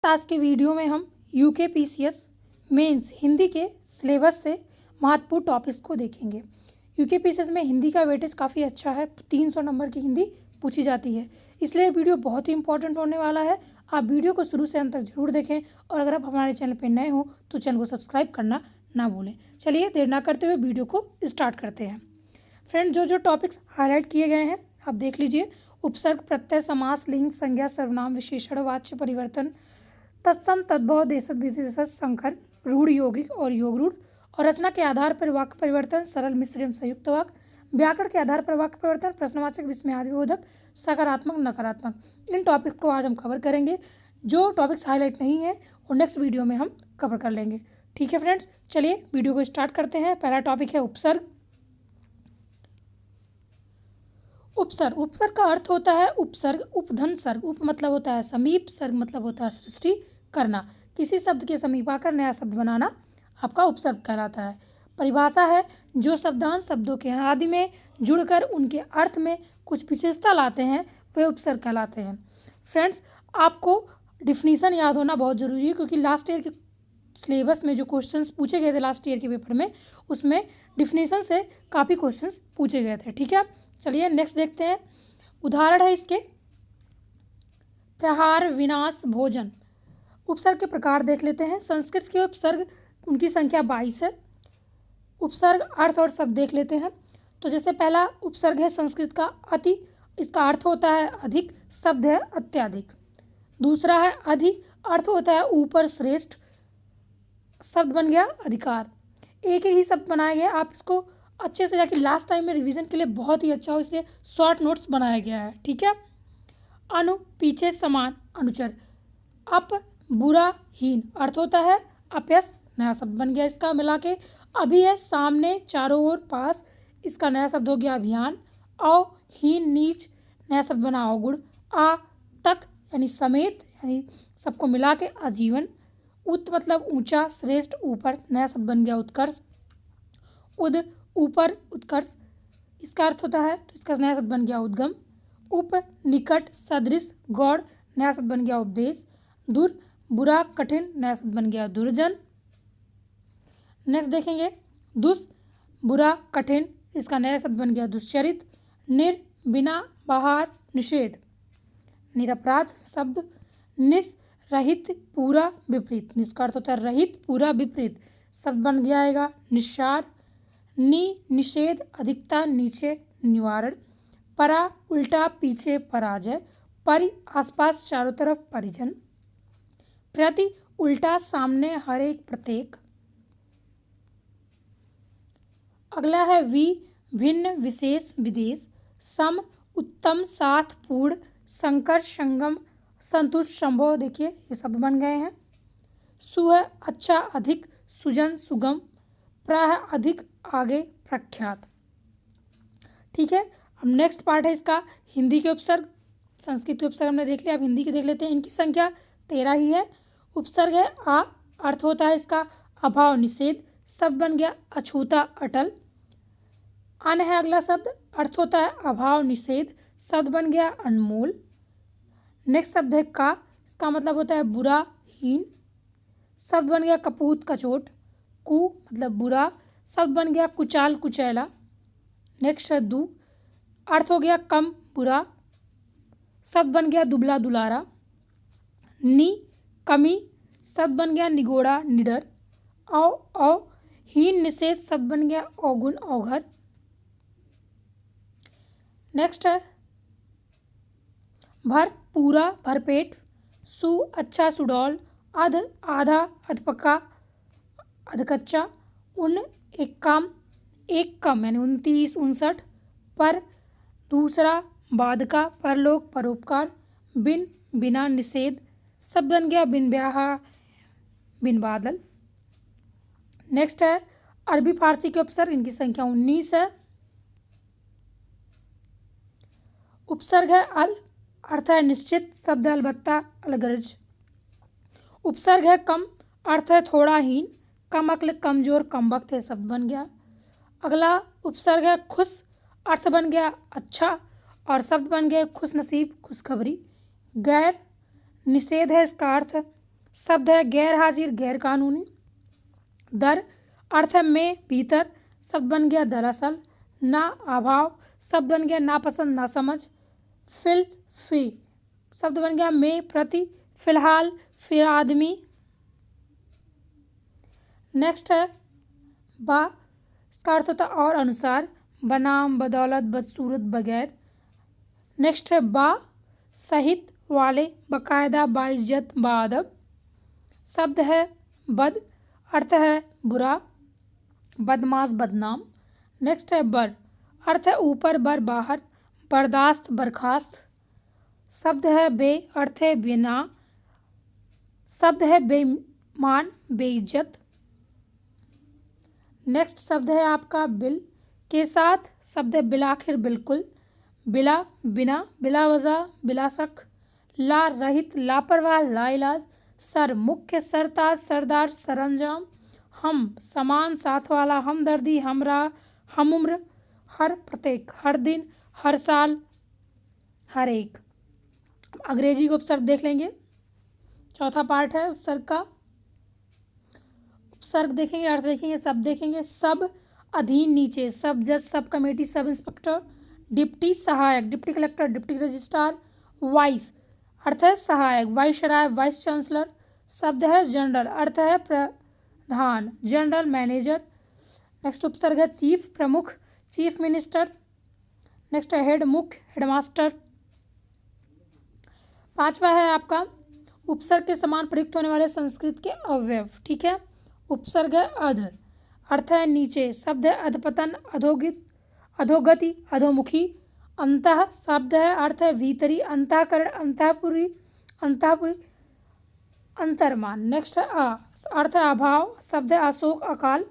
आज के वीडियो में हम यूकेपीसीएस मेंस हिंदी के सिलेबस से महत्वपूर्ण टॉपिक्स को देखेंगे। यूकेपीसीएस में हिंदी का वेटेज काफ़ी अच्छा है, 300 नंबर की हिंदी पूछी जाती है, इसलिए वीडियो बहुत ही इंपॉर्टेंट होने वाला है। आप वीडियो को शुरू से अंत तक जरूर देखें और अगर आप हमारे चैनल पर नए हो तो चैनल को सब्सक्राइब करना ना भूलें। चलिए देर ना करते हुए वीडियो को स्टार्ट करते हैं। फ्रेंड, जो टॉपिक्स हाईलाइट किए गए हैं आप देख लीजिए। उपसर्ग, प्रत्यय, समास, लिंग, संज्ञा, सर्वनाम, विशेषण, वाच्य परिवर्तन, तत्सम, तद्भव, देशज, विशेषण, संकर, रूढ़, यौगिक और योग रूढ़, और रचना के आधार पर वाक्य परिवर्तन, सरल, मिश्र एवं संयुक्त वाक्य, व्याकरण के आधार पर वाक्य परिवर्तन, प्रश्नवाचक, विस्मयादिबोधक, सकारात्मक, नकारात्मक, इन टॉपिक्स को आज हम कवर करेंगे। जो टॉपिक्स हाईलाइट नहीं है वो नेक्स्ट वीडियो में हम कवर कर लेंगे। ठीक है फ्रेंड्स, चलिए वीडियो को स्टार्ट करते हैं। पहला टॉपिक है उपसर्ग। उपसर्ग, उपसर्ग का अर्थ होता है उपसर्ग, उपधन सर्ग। उप मतलब होता है समीप, सर्ग मतलब होता है सृष्टि करना। किसी शब्द के समीप आकर नया शब्द बनाना आपका उपसर्ग कहलाता है। परिभाषा है जो शब्दांश शब्दों के आदि में जुड़कर उनके अर्थ में कुछ विशेषता लाते हैं वे उपसर्ग कहलाते हैं। फ्रेंड्स, आपको डिफिनीसन याद होना बहुत ज़रूरी है, क्योंकि लास्ट ईयर के सिलेबस में जो क्वेश्चंस पूछे गए थे लास्ट ईयर के पेपर में, उसमें डिफिनीसन से काफ़ी क्वेश्चंस पूछे गए थे। ठीक है, चलिए नेक्स्ट देखते हैं। उदाहरण है इसके, प्रहार, विनाश, भोजन। उपसर्ग के प्रकार देख लेते हैं। संस्कृत के उपसर्ग उनकी संख्या 22 है। उपसर्ग, अर्थ और शब्द देख लेते हैं। तो जैसे पहला उपसर्ग है संस्कृत का अति, इसका अर्थ होता है अधिक, शब्द है अत्याधिक। दूसरा है अधि, अर्थ होता है ऊपर, श्रेष्ठ, शब्द बन गया अधिकार। एक ही शब्द बनाया गया, आप इसको अच्छे से जाके लास्ट टाइम में रिवीजन के लिए बहुत ही अच्छा हो, इसलिए शॉर्ट नोट्स बनाया गया है। ठीक है। अनु, पीछे, समान, अनुचर। अप, बुरा, हीन, अर्थ होता है अपयश, नया शब्द बन गया इसका मिला के। अभी है सामने, चारों ओर, पास, इसका नया शब्द हो गया अभियान। अव, हीन, नीच, नया शब्द बना अवगुण। आ, तक यानी समेत, यानी सबको मिला के आजीवन। उत मतलब ऊंचा, श्रेष्ठ, ऊपर, नया शब्द बन गया उत्कर्ष। उद, ऊपर, उत्कर्ष, इसका अर्थ होता है, तो इसका नया शब्द बन गया उद्गम। उप, निकट, सदृश, गौड़, नया शब्द बन गया उपदेश। दूर, बुरा, कठिन, नया शब्द बन गया दुर्जन। नेक्स्ट देखेंगे, दुष्, बुरा, कठिन, इसका नया शब्द बन गया दुश्चरित। निर, बिना, बाहर, निषेध, निरपराध शब्द। निस, रहित, पूरा, विपरीत, निष्का अर्थ होता है रहित, पूरा, विपरीत, शब्द बन गया आएगा निस्सार। नि, निषेध, अधिकता, नीचे, निवारण। परा, उल्टा, पीछे, पराजय। परि, आसपास, चारों तरफ, परिजन। प्रति, उल्टा, सामने, हर एक, प्रत्येक। अगला है वि, भिन्न, विशेष, विदेश। सम, उत्तम, साथ, पूर्ण, संकर, संगम, संतुष्ट, संभव, देखिए ये सब बन गए हैं। सु है अच्छा, अधिक, सुजन, सुगम। प्र है अधिक, आगे, प्रख्यात। ठीक है, अब नेक्स्ट पार्ट है इसका हिंदी के उपसर्ग। संस्कृत के उपसर्ग हमने देख लिया, अब हिंदी के देख लेते हैं। इनकी संख्या 13 ही है। उपसर्ग है आ, अर्थ होता है इसका अभाव, निषेध, शब्द बन गया अछूता, अटल। अन है अगला शब्द, अर्थ होता है अभाव, निषेध, शब्द बन गया अनमोल। नेक्स्ट शब्द है का, इसका मतलब होता है बुरा, हीन, शब्द बन गया कपूत, कचोट। कु मतलब बुरा, शब्द बन गया कुचाल, कुचैला। नेक्स्ट है दु, अर्थ हो गया कम, बुरा, शब्द बन गया दुबला, दुलारा। नि, कमी, शब्द बन गया निगोड़ा, निडर। औ, हीन, निषेध, शब्द बन गया अवगुण, अवघर। नेक्स्ट है भर, पूरा, भरपेट। सु, अच्छा, सुडौल। अध, आधा, अधपक्का, अधकच्चा। उन, एक काम, एक कम यानी 29, 59। पर, दूसरा, बाधका, परलोक, परोपकार। बिन, बिना, निषेध, सब बन गया बिन ब्याह, बिन बादल। नेक्स्ट है अरबी फारसी के उपसर्ग, इनकी संख्या 19 है। उपसर्ग है अल, अर्थ है निश्चित, शब्द है अलबत्ता, अलगर्ज। उपसर्ग है कम, अर्थ है थोड़ा, हीन, कम अक्ल, कमजोर, कम वक्त, है शब्द बन गया। अगला उपसर्ग है खुश, अर्थ बन गया अच्छा, और शब्द बन गया खुश नसीब, खुशखबरी। गैर, निषेध है इसका अर्थ, शब्द है गैर हाजिर, गैर कानूनी। दर अर्थ है में, भीतर, शब्द बन गया दरअसल। ना अभाव शब्द बन गया नापसंद, नासमझ। फिल फी शब्द बन गया में, प्रति, फिलहाल, फिर आदमी। नेक्स्ट है बा, इसका अर्थ होता है और अनुसार, बनाम, बदौलत, बदसूरत, बगैर। नेक्स्ट है बा, सहित, वाले, बकायदा, बाइज्जत, बाअदब। शब्द है बद, अर्थ है बुरा, बदमाश, बदनाम। नेक्स्ट है बर, अर्थ है ऊपर, बर, बाहर, बर्दाश्त, बर्खास्त। शब्द है बे, अर्थ है बिना। शब्द है बेईमान, बेइज्जत। नेक्स्ट शब्द है आपका बिल के साथ। शब्द है बिलाखिर, बिल्कुल, बिला, बिना, बिला वजह, बिला शक। ला, रहित, लापरवाह, लाइलाज। सर, मुख्य, सरताज, सरदार, सरंजाम। हम, समान, साथ वाला, हमदर्दी, हमरा, हम उम्र। हर, प्रत्येक, हर दिन, हर साल, हर एक। अंग्रेजी को उपसर्ग देख लेंगे, चौथा पार्ट है उपसर्ग का। उपसर्ग देखेंगे, अर्थ देखेंगे, सब देखेंगे। सब, अधीन, नीचे। सब जज, sub committee, sub inspector. Deputy, सहायक, deputy collector, deputy registrar. Vice, अर्थ है सहायक, वाइसराय, वाइस चांसलर। शब्द है जनरल, अर्थ है प्रधान, जनरल मैनेजर। नेक्स्ट उपसर्ग है चीफ, प्रमुख, चीफ मिनिस्टर। नेक्स्ट है हेड, मुख्य, हेडमास्टर। पांचवा है आपका उपसर्ग के समान प्रयुक्त होने वाले संस्कृत के अवयव। ठीक है, उपसर्ग है अध, अर्थ है नीचे। शब्द है अधपतन, अधोगित, अधोगति, अधोमुखी। अंतः शब्द है अर्थ है भीतरी, अंतःकरण, अंतःपुरी, अंतःपुरी, अंतर्मान। नेक्स्ट है अर्थ है अभाव, शब्द है अशोक, अकाल।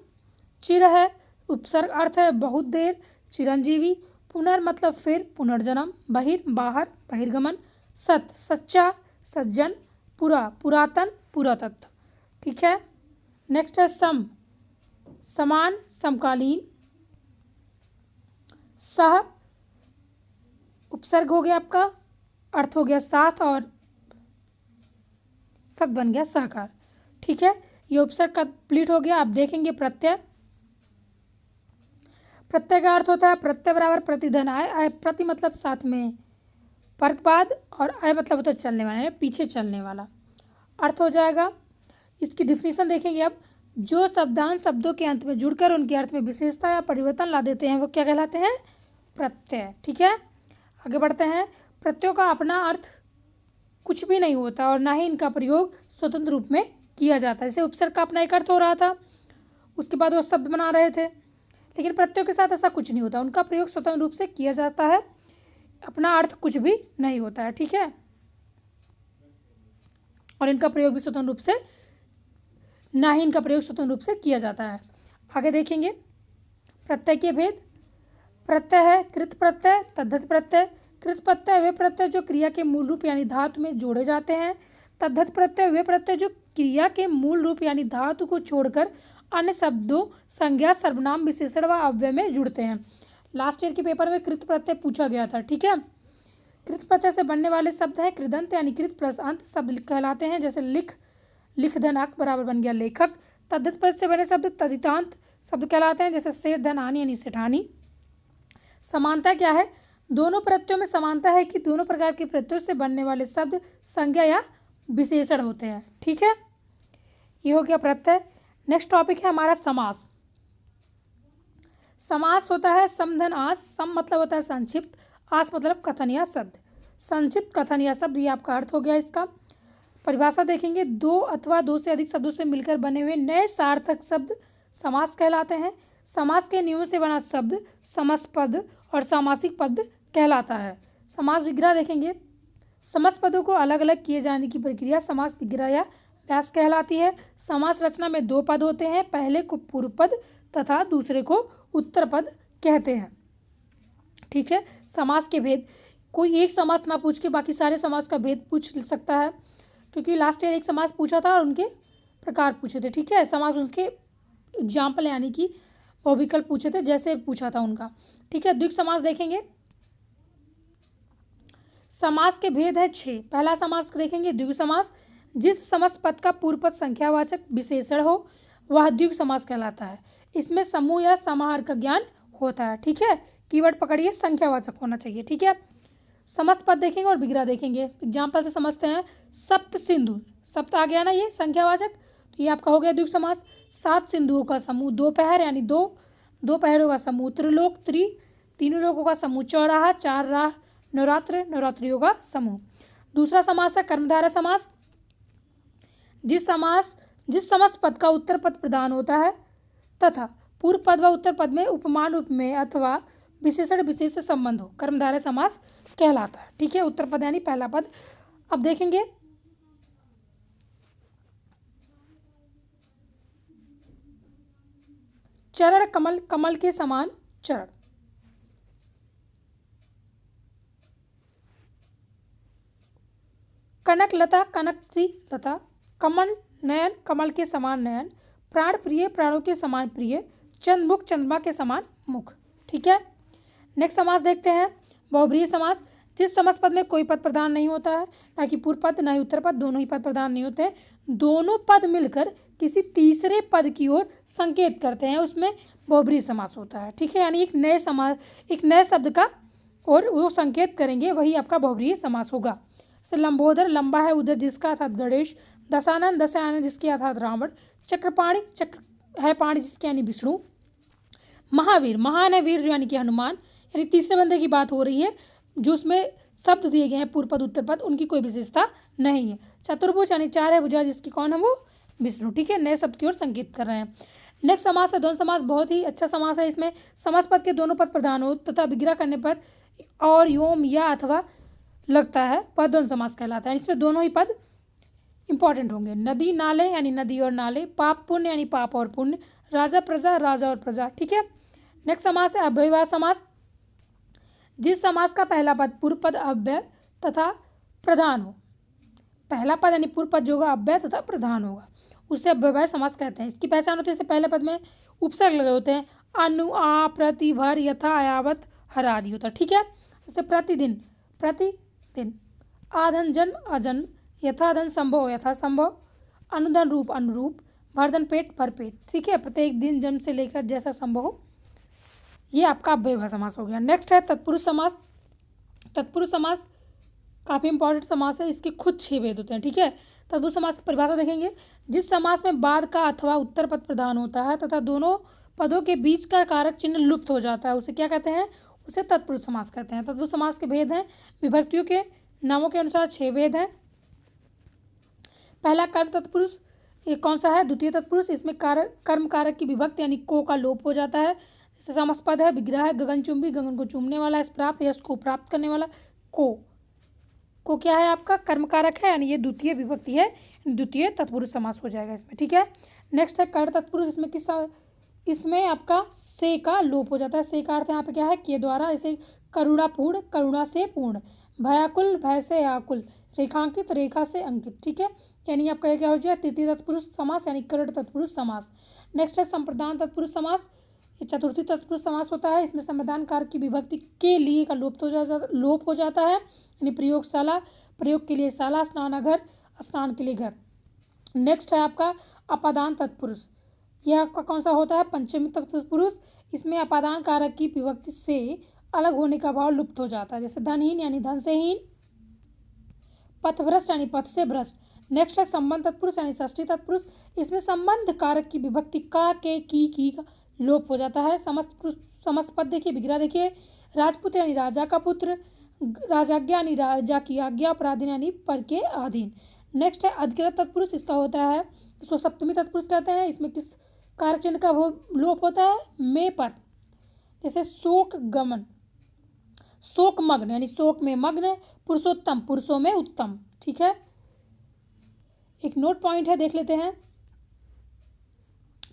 चिर है उपसर्ग, अर्थ है बहुत देर, चिरंजीवी। पुनर् मतलब फिर, पुनर्जन्म। बहिर, बाहर, बहिर्गमन। सत, सच्चा, सज्जन। पुरा, पुरातन, पुरातत्व। ठीक है, नेक्स्ट है सम, समान, समकालीन। सह उपसर्ग हो गया आपका, अर्थ हो गया साथ, और शब्द बन गया सहकार। ठीक है, ये उपसर्ग कंप्लीट हो गया। आप देखेंगे प्रत्यय। प्रत्यय का अर्थ होता है प्रत्यय बराबर प्रतिधन आय। आय प्रति मतलब साथ में पर्क बाद, और आय मतलब होता है चलने वाला, यानी पीछे चलने वाला अर्थ हो जाएगा। इसकी डिफिनीशन देखेंगे अब। जो शब्दांश शब्दों के अंत में जुड़कर उनके अर्थ में विशेषता या परिवर्तन ला देते हैं वो क्या कहलाते हैं? प्रत्यय। ठीक है, आगे बढ़ते हैं। प्रत्ययों का अपना अर्थ कुछ भी नहीं होता और ना ही इनका प्रयोग स्वतंत्र रूप में किया जाता है। जैसे उपसर्ग का अपना एक अर्थ हो रहा था, उसके बाद वो शब्द बना रहे थे, लेकिन प्रत्ययों के साथ ऐसा कुछ नहीं होता, उनका प्रयोग स्वतंत्र रूप से किया जाता है, अपना अर्थ कुछ भी नहीं होता है। ठीक है, और इनका प्रयोग भी स्वतंत्र रूप से, ना ही इनका प्रयोग स्वतंत्र रूप से किया जाता है। आगे देखेंगे प्रत्यय के भेद। प्रत्यय है कृत प्रत्यय, तद्धित प्रत्यय। कृत प्रत्यय वे प्रत्यय जो क्रिया के मूल रूप यानी धातु में जोड़े जाते हैं। तद्धित प्रत्यय वे प्रत्यय जो क्रिया के मूल रूप यानी धातु को छोड़कर अन्य शब्दों, संज्ञा, सर्वनाम, विशेषण व अव्यय में जुड़ते हैं। लास्ट ईयर के पेपर में कृत प्रत्यय पूछा गया था। ठीक है, कृत प्रत्यय से बनने वाले शब्द हैं कृदंत यानी कृत प्लस अंत शब्द कहलाते हैं। जैसे लिख, लिख धन अक बराबर बन गया लेखक। तद्धित प्रत्यय से बने शब्द तदितांत शब्द कहलाते हैं। जैसे सेठ धन हानि यानी सेठानी। समानता क्या है? दोनों प्रत्ययों में समानता है कि दोनों प्रकार के प्रत्ययों से बनने वाले शब्द संज्ञा या विशेषण होते हैं। ठीक है, ये हो गया प्रत्यय। नेक्स्ट टॉपिक है हमारा समास। समास होता है समधन आस। सम मतलब होता है संक्षिप्त, आस मतलब कथन या शब्द। संक्षिप्त, कथन या शब्द, ये आपका अर्थ हो गया। इसका परिभाषा देखेंगे। दो अथवा दो से अधिक शब्दों से मिलकर बने हुए नए सार्थक शब्द समास कहलाते हैं। समास के नियमों से बना शब्द समस्त पद और सामासिक पद कहलाता है। समास विग्रह देखेंगे। समस्त पदों को अलग अलग किए जाने की प्रक्रिया समास विग्रह या व्यास कहलाती है। समास रचना में दो पद होते हैं, पहले को पूर्व पद तथा दूसरे को उत्तर पद कहते हैं। ठीक है, समास के भेद। कोई एक समास ना पूछ के बाकी सारे समास का भेद पूछ सकता है, क्योंकि लास्ट ईयर एक समास पूछा था और उनके प्रकार पूछे थे। ठीक है, समास उसके एग्जाम्पल यानी कि वो विकल्प पूछे थे, जैसे पूछा था उनका। ठीक है, द्विग समास देखेंगे। समास के भेद है 6। पहला समास देखेंगे द्विगु समास, जिस समस्त पद का पूर्व पद संख्यावाचक विशेषण हो वह द्विगु समास कहलाता है। इसमें समूह या समाहार का ज्ञान होता है। ठीक है, कीवर्ड पकड़िए, संख्यावाचक होना चाहिए। ठीक है, समस्त पद देखेंगे और विग्रह देखेंगे। एग्जाम्पल से समझते हैं। सप्त सिंधु, सप्त आ गया ना, ये संख्यावाचक, तो ये आपका हो गया द्विगु समास। 7 सिंधुओं का समूह, दोपहर यानी दो पहरों का समूह, त्रिलोक, तीनों लोगों का समूह, चौराहा, 4 राह, नवरात्र, नवरात्रियों का समूह। दूसरा समास है कर्मधारय समास। जिस समस्त पद का उत्तर पद प्रधान होता है तथा पूर्व पद व उत्तर पद में उपमान उपमेय अथवा विशेषण विशेष से संबंध हो, कर्मधारय समास कहलाता है। ठीक है, उत्तर पद यानी पहला पद। अब देखेंगे चरण कमल, कमल के समान चरण। कनक लता, कनक सी लता। कमल नयन, कमल के समान नयन। प्राण प्रिय, प्राणों के समान प्रिय। चंद्रमुख, चंद्रमा के समान मुख। ठीक है, नेक्स्ट समास देखते हैं, बहुब्रीहि समास। जिस समस्त पद में कोई पद प्रधान नहीं होता है, ना कि पूर्व पद ना ही उत्तर पद, दोनों ही पद प्रधान नहीं होते हैं, दोनों पद मिलकर किसी तीसरे पद की ओर संकेत करते हैं, उसमें बहुब्रीहि समास होता है। ठीक है, यानी एक नए शब्द का और वो संकेत करेंगे, वही आपका बहुब्रीहि समास होगा। से लंबोदर, लंबा है उधर जिसका अर्थात गणेश। दशानन, दशानन जिसके अर्थात रावण। चक्रपाणि, चक्र है पाणी जिसके यानी विष्णु। महावीर, महान है वीर जो यानी कि हनुमान, यानी तीसरे बंदे की बात हो रही है, जो उसमें शब्द दिए गए हैं पूर्व पद उत्तर पद, उनकी कोई विशेषता नहीं है। चतुर्भुज यानी 4 है भुजा जिसकी कौन है वो विष्णु। ठीक है, नए शब्द की ओर संकेत कर रहे हैं। नेक्स्ट समास है द्वंद्व समास। बहुत ही अच्छा समास है। इसमें समस्त पद के दोनों पद प्रधान हो तथा विग्रह करने पर और योम या अथवा लगता है, वह द्वंद्व समास कहलाता है। इसमें दोनों ही पद इंपॉर्टेंट होंगे। नदी नाले यानी नदी और नाले। पाप पुण्य यानी पाप और पुण्य। राजा प्रजा, राजा और प्रजा। ठीक है, नेक्स्ट समास है अव्ययभाव समास। जिस समास का पहला पद पूर्व पद अव्यय तथा प्रधान हो, पहला पद यानी पूर्व पद जो होगा अव्यय तथा प्रधान होगा, उसे अव्ययभाव समास कहते हैं। इसकी पहचान होती है, जैसे पहले पद में उपसर्ग लगे होते हैं, अनु, आ, प्रति, भर, यथा, अयावत, हर आदि होता है। ठीक है, जैसे प्रतिदिन, प्रतिदिन। आधन, जन्म, अजन्म। यथाधन, संभव, यथा संभव। अनुधन, रूप, अनुरूप। भरधन, पेट, भरपेट। ठीक है, प्रत्येक दिन जन्म से लेकर जैसा संभव हो, ये आपका अव्ययभाव समास हो गया। नेक्स्ट है तत्पुरुष समास। तत्पुरुष समास काफ़ी इंपॉर्टेंट समास है, इसके खुद 6 भेद होते हैं। ठीक है, तत्पुरुष समास की परिभाषा देखेंगे। जिस समास में बाद का अथवा उत्तर पद प्रधान होता है तथा दोनों पदों के बीच का कारक चिन्ह लुप्त हो जाता है, उसे क्या कहते हैं, उसे तत्पुरुष समास कहते हैं। तत्पुरुष समास के भेद हैं, विभक्तियों के नामों के अनुसार 6 भेद हैं। पहला कर्म तत्पुरुष, ये कौन सा है, द्वितीय तत्पुरुष। इसमें कर्म कारक की विभक्ति यानी को का लोप हो जाता है। जैसे समस्त है, विग्रह है, गगनचुंबी, गगन को चूमने वाला, यश प्राप्त, यश को प्राप्त करने वाला। को क्या है आपका, कर्म कारक है, यानी ये द्वितीय विभक्ति है, द्वितीय तत्पुरुष समास हो जाएगा इसमें। ठीक है, नेक्स्ट है कर तत्पुरुष। इसमें आपका से का लोप हो जाता है। से का अर्थ यहाँ पे क्या है, के द्वारा। जैसे करुणापूर्ण, करुणा से पूर्ण। भयाकुल, भय से आकुल। रेखांकित, रेखा से अंकित। ठीक है, यानी आपका क्या हो जाए, तृतीय तत्पुरुष समास यानी करण तत्पुरुष समास। नेक्स्ट है संप्रदान तत्पुरुष समास। ये चतुर्थी तत्पुरुष समास होता है। इसमें संप्रदान कारक की विभक्ति के लिए का लोप हो जाता है, यानी प्रयोगशाला, प्रयोग के लिए शाला, स्नानाघर, स्नान के लिए घर। नेक्स्ट है आपका अपादान तत्पुरुष। यह आपका कौन सा होता है, पंचमी तत्पुरुष। इसमें अपादान कारक की विभक्ति से अलग होने का भाव लुप्त हो जाता है। जैसे धनहीन यानी धन से हीन। पथभ्रष्ट यानी पथ से भ्रष्ट। नेक्स्ट है संबंध तत्पुरुष यानी षष्ठी तत्पुरुष। इसमें संबंध कारक की विभक्ति का, के, की का लोप हो जाता है। समस्त पद देखिए, विग्रह देखिए। राजपुत्र यानी राजा का पुत्र। राजाज्ञा यानी राजा की आज्ञा। अपराधीन यानी पर के अधीन। नेक्स्ट है अधिकृत तत्पुरुष। इसका होता है, इसको सप्तमी तत्पुरुष कहते हैं। इसमें किस कारक चिन्ह का वो लोप होता है, में पर। जैसे शोक गमन, शोक मग्न यानी शोक में मग्न। पुरुषोत्तम, पुरुषों में उत्तम। ठीक है, एक नोट पॉइंट है, देख लेते हैं।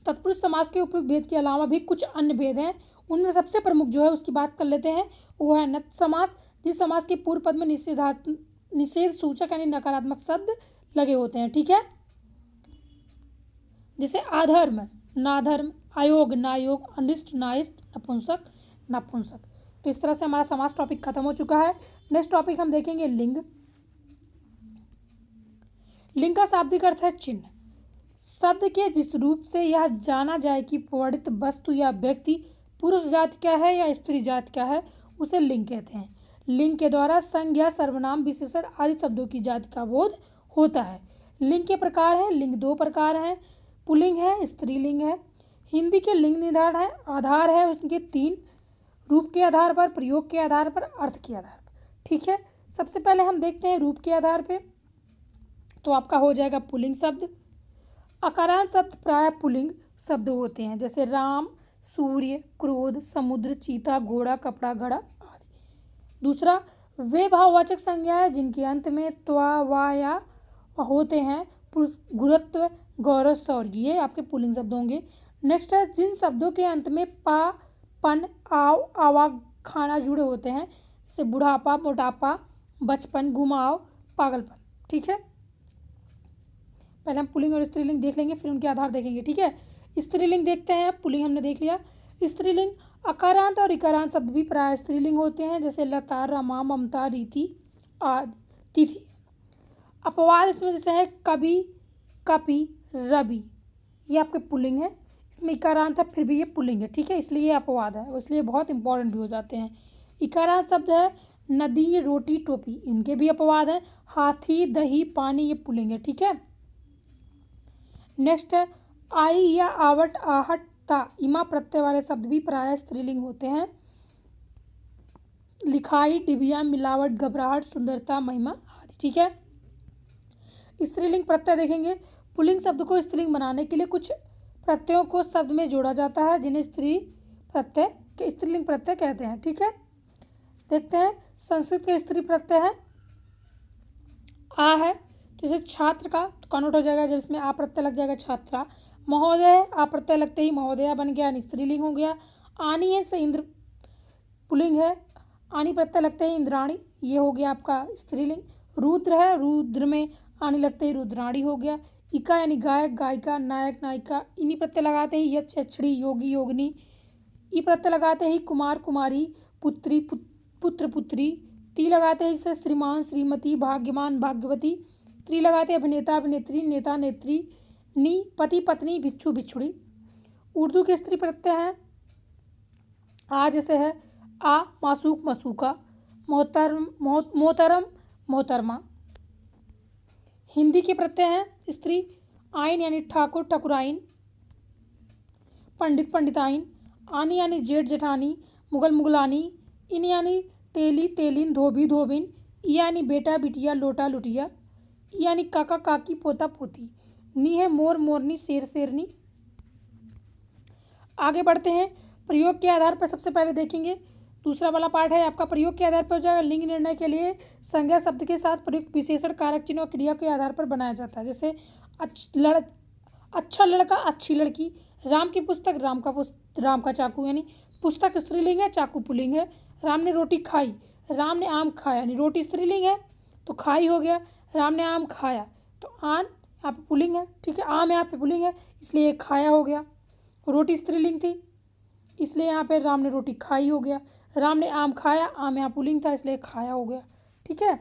तत्पुरुष समास के उपयुक्त भेद के अलावा भी कुछ अन्य भेद हैं। उनमें सबसे प्रमुख जो है उसकी बात कर लेते हैं, वो है नत समास। जिस समास के पूर्व पद में निषेध सूचक यानी नकारात्मक शब्द लगे होते हैं। ठीक है, जैसे अधर्म, नाधर्म, अयोग, नायोग, अनिष्ट, नाइष्ट, नपुंसक, नपुंसक। तो इस तरह से हमारा समास टॉपिक खत्म हो चुका है। नेक्स्ट टॉपिक हम देखेंगे लिंग। लिंग का शाब्दिक अर्थ है चिन्ह। शब्द के जिस रूप से यह जाना जाए कि वर्णित वस्तु या व्यक्ति पुरुष जाति का है या स्त्री जाति का है, उसे लिंग कहते हैं। लिंग के द्वारा संज्ञा, सर्वनाम, विशेषण आदि शब्दों की जाति का बोध होता है। लिंग के प्रकार हैं। लिंग दो प्रकार हैं, पुल्लिंग है, स्त्रीलिंग है। हिंदी के लिंग निर्धारण है, आधार है उनके तीन, रूप के आधार पर, प्रयोग के आधार पर, अर्थ के आधार पर। ठीक है, सबसे पहले हम देखते हैं रूप के आधार पे, तो आपका हो जाएगा पुल्लिंग शब्द। अकारांत शब्द प्रायः पुल्लिंग शब्द होते हैं, जैसे राम, सूर्य, क्रोध, समुद्र, चीता, घोड़ा, कपड़ा, घड़ा आदि। दूसरा, वे भाववाचक संज्ञाएं जिनके अंत में त्वा, वा या होते हैं, गुरुत्व, गौरव, शौर्य, ये आपके पुल्लिंग शब्द होंगे। नेक्स्ट है, जिन शब्दों के अंत में पा, पन, आव, आवा, खाना जुड़े होते हैं, जैसे बुढ़ापा, मोटापा, बचपन, घुमाव, पागलपन। ठीक है, पहले हम पुल्लिंग और स्त्रीलिंग देख लेंगे, फिर उनके आधार देखेंगे। ठीक है, स्त्रीलिंग देखते हैं। पुल्लिंग हमने देख लिया। स्त्रीलिंग अकारांत और इकारांत शब्द भी प्राय स्त्रीलिंग होते हैं, जैसे लता, रमा, ममता, रीति आदि, तिथि। अपवाद इसमें जैसे है कवि, कपि, रवि, ये आपके पुल्लिंग है। इसमें इकारांत है, फिर भी ये पुल्लिंग है। ठीक है, इसलिए ये अपवाद है, इसलिए बहुत इंपॉर्टेंट भी हो जाते हैं। इकारांत शब्द है नदी, रोटी, टोपी, इनके भी अपवाद है। हाथी, दही, पानी, ये पुल्लिंग है। ठीक है, नेक्स्ट है आई या आवट, आहट, ता, इमा प्रत्यय वाले शब्द भी प्रायः स्त्रीलिंग होते हैं। लिखाई, डिबिया, मिलावट, घबराहट, सुंदरता, महिमा आदि। ठीक है, स्त्रीलिंग प्रत्यय देखेंगे। पुल्लिंग शब्द को स्त्रीलिंग बनाने के लिए कुछ प्रत्ययों को शब्द में जोड़ा जाता है, जिन्हें स्त्रीलिंग प्रत्यय कहते हैं। ठीक है, देखते हैं। संस्कृत के स्त्री प्रत्यय है आ है, तो जैसे छात्र का तो कन्वर्ट हो जाएगा, जब इसमें आ प्रत्यय लग जाएगा छात्रा। महोदय, आ प्रत्यय लगते ही महोदया बन गया, स्त्रीलिंग हो गया। आनी है से इंद्र पुल्लिंग है, आनी प्रत्यय लगते ही इंद्राणी, ये हो गया आपका स्त्रीलिंग। रुद्र है, रुद्र में आनी लगते ही रुद्राणी हो गया। इका यानी गायक, गायिका, नायक, नायिका, इन्हीं प्रत्यय लगाते ही यक्ष, यक्षिणी, योगी, योगिनी। ई प्रत्यय लगाते ही कुमार, कुमारी, पुत्री, पुत्र, पुत्री। ती लगाते ही से श्रीमान, श्रीमती, भाग्यमान, भाग्यवती। त्री लगाते अभिनेता, अभिनेत्री, नेता, नेत्री। नी पति, पत्नी, भिक्षु, भिक्षुड़ी। उर्दू के स्त्री प्रत्यय हैं आ जैसे है आ, मासूक, मसूका, मोहतरम, मोहतरम, मोहतरमा। हिंदी के प्रत्यय हैं स्त्री आइन यानी ठाकुर, ठकुराइन, पंडित, पंडिताइन। आनी यानी जेठ, जेठानी, मुगल, मुगलानी। इन यानी तेली, तेलिन, धोबी, धोबिन। यानी बेटा, बिटिया, लोटा, लुटिया। यानी काका, काकी, पोता, पोती। नी है मोर, मोरनी, शेर, शेरनी। आगे बढ़ते हैं। प्रयोग के आधार पर सबसे पहले देखेंगे, दूसरा वाला पार्ट है आपका प्रयोग के आधार पर हो जाएगा। लिंग निर्णय के लिए संज्ञा शब्द के साथ प्रयुक्त विशेषण, कारक चिन्ह और क्रिया के आधार पर बनाया जाता है, जैसे अच्छा लड़का, अच्छी लड़की। राम की पुस्तक, राम का चाकू, यानी पुस्तक स्त्रीलिंग है, चाकू पुल्लिंग है। राम ने रोटी खाई, राम ने आम खाया, यानी रोटी स्त्रीलिंग है तो खाई हो गया। राम ने आम खाया तो आन यहाँ पे पुल्लिंग है। ठीक है, आम यहाँ पे पुल्लिंग है, इसलिए खाया हो गया। रोटी स्त्रीलिंग थी, इसलिए यहाँ पे राम ने रोटी खाई हो गया। राम ने आम खाया, आम यहाँ पुल्लिंग था, इसलिए खाया हो गया। ठीक है,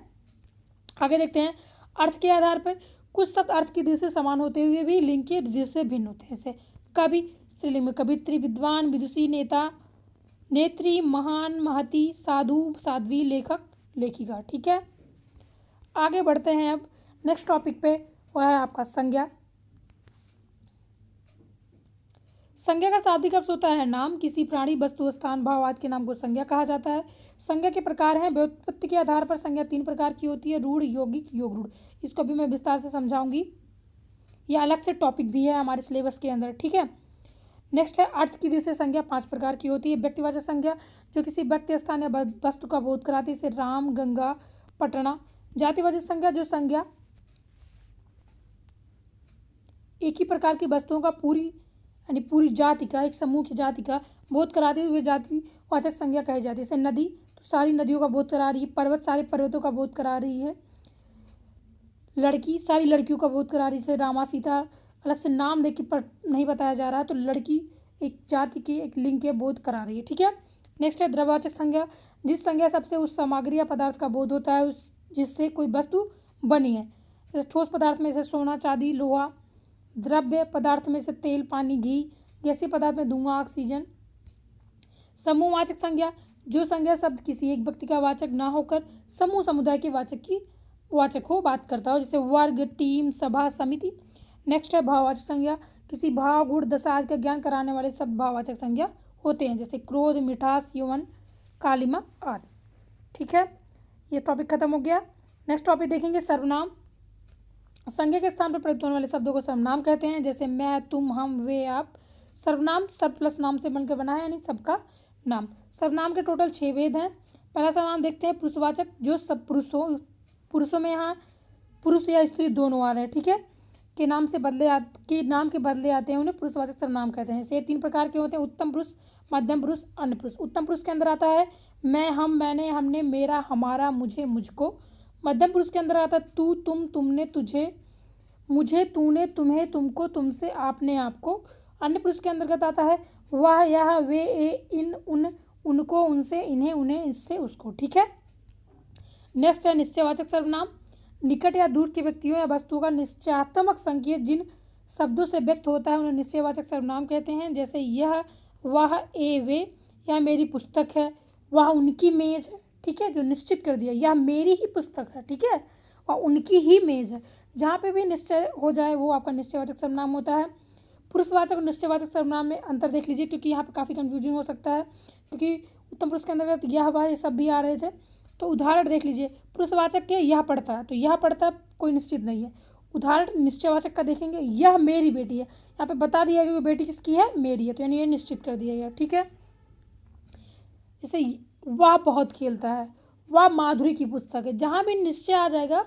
आगे देखते हैं। अर्थ के आधार पर कुछ शब्द अर्थ की दृष्टि से समान होते हुए भी लिंग की दृष्टि से भिन्न होते हैं, जैसे कवि स्त्रीलिंग में कवित्री, विद्वान, विदुषी, नेता, नेत्री, महान, महती, साधु, साध्वी, लेखक, लेखिका। ठीक है, आगे बढ़ते हैं। अब नेक्स्ट टॉपिक पे वह है आपका संज्ञा। संज्ञा का शाब्दिक अर्थ होता है नाम। किसी प्राणी, वस्तु, स्थान, भाव आदि के नाम को संज्ञा कहा जाता है। संज्ञा के प्रकार हैं। व्युत्पत्ति के आधार पर संज्ञा 3 प्रकार की होती है, रूढ़, यौगिक, योग रूढ़। इसको भी मैं विस्तार से समझाऊंगी, यह अलग से टॉपिक भी है हमारे सिलेबस के अंदर। ठीक है, नेक्स्ट है अर्थ की दृष्टि से संज्ञा 5 प्रकार की होती है। व्यक्तिवाचक संज्ञा जो किसी व्यक्ति, स्थान या वस्तु का बोध कराती है, जैसे राम, गंगा, पटना। जातिवाचक संज्ञा जो संज्ञा एक ही प्रकार की वस्तुओं का यानी पूरी जाति का, एक समूह की जाति का बोध कराते हुए जातिवाचक संज्ञा कही जाती है। जैसे नदी तो सारी नदियों का बोध करा रही है, पर्वत सारे पर्वतों का बोध करा रही है, लड़की सारी लड़कियों का बोध करा रही है। जैसे रामा, सीता अलग से नाम दे के नहीं बताया जा रहा है, तो लड़की एक जाति के, एक लिंग के बोध करा रही है। ठीक है, नेक्स्ट है द्रव्यवाचक संज्ञा, जिस संज्ञा सबसे उस सामग्री या पदार्थ का बोध होता है जिससे कोई वस्तु बनी है। जैसे ठोस पदार्थ में से सोना, चांदी, लोहा। द्रव्य पदार्थ में से तेल, पानी, घी। गैसीय पदार्थ में धुआं, ऑक्सीजन। समूहवाचक संज्ञा, जो संज्ञा शब्द किसी एक व्यक्ति का वाचक ना होकर समूह समुदाय के वाचक हो, बात करता हो, जैसे वर्ग, टीम, सभा, समिति। नेक्स्ट है भाववाचक संज्ञा, किसी भाव, गुण, दशा आदि का ज्ञान कराने वाले शब्द भाववाचक संज्ञा होते हैं, जैसे क्रोध, मिठास, यौवन, कालिमा आदि। ठीक है, ये टॉपिक खत्म हो गया। नेक्स्ट टॉपिक देखेंगे सर्वनाम। संज्ञा के स्थान पर प्रयुक्त होने वाले शब्दों को सर्वनाम कहते हैं, जैसे मैं, तुम, हम, वे, आप। सर्वनाम सर्व प्लस नाम से बनकर बना है, यानी सबका नाम। सर्वनाम के टोटल 6 भेद हैं। पहला सर्वनाम देखते हैं पुरुषवाचक, जो सब पुरुषों में यहाँ पुरुष या स्त्री दोनों आ रहे हैं, ठीक है, के नाम के बदले आते हैं, उन्हें पुरुषवाचक सर्वनाम कहते हैं। से 3 प्रकार के होते हैं, उत्तम पुरुष, मध्यम पुरुष, अन्य पुरुष। उत्तम पुरुष के अंदर आता है मैं, हम, मैंने, हमने, मेरा, हमारा, मुझे, मुझको। मध्यम पुरुष के अंदर आता है तू, तुम, तुमने, तुझे, मुझे, तूने, तुम्हें, तुमको, तुमसे, आपने, आपको। अन्य पुरुष के अंतर्गत आता है वह, यह, वे, ए, इन, उन, उनको, उनसे, इन्हें, उन्हें, इससे, उसको। ठीक है, नेक्स्ट है निश्चयवाचक सर्वनाम। निकट या दूर के व्यक्तियों या वस्तुओं का निश्चयात्मक संकेत जिन शब्दों से व्यक्त होता है उन्हें निश्चयवाचक सर्वनाम कहते हैं, जैसे यह, वह, ए, वे। यह मेरी पुस्तक है, वह उनकी मेज है। ठीक है, जो निश्चित कर दिया, यह मेरी ही पुस्तक है, ठीक है, और उनकी ही मेज है। जहाँ पे भी निश्चय हो जाए वो आपका निश्चयवाचक सर्वनाम होता है। पुरुषवाचक और निश्चयवाचक सर्वनाम में अंतर देख लीजिए, क्योंकि यहाँ पे काफ़ी कन्फ्यूजिंग हो सकता है, क्योंकि उत्तम पुरुष के अंतर्गत यह, वह, ये सब भी आ रहे थे। तो उदाहरण देख लीजिए, पुरुषवाचक के यह पढ़ता है, तो यह पढ़ता कोई निश्चित नहीं है। उदाहरण निश्चयवाचक का देखेंगे, यह मेरी बेटी है, यहाँ पे बता दिया कि वो बेटी किसकी है, मेरी है, तो यानी ये निश्चित कर दिया गया। ठीक है, जैसे वह बहुत खेलता है, वह माधुरी की पुस्तक है। जहाँ भी निश्चय आ जाएगा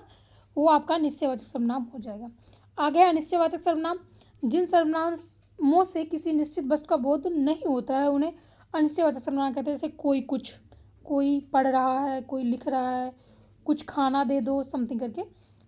वो आपका निश्चयवाचक सर्वनाम हो जाएगा। आगे अनिश्चयवाचक सर्वनाम, जिन सर्वनामों से किसी निश्चित वस्तु का बोध नहीं होता है उन्हें अनिश्चयवाचक सर्वनाम कहते हैं, जैसे कोई, कुछ, कोई पढ़ रहा है, कोई लिख रहा है, कुछ खाना दे दो, समथिंग करके।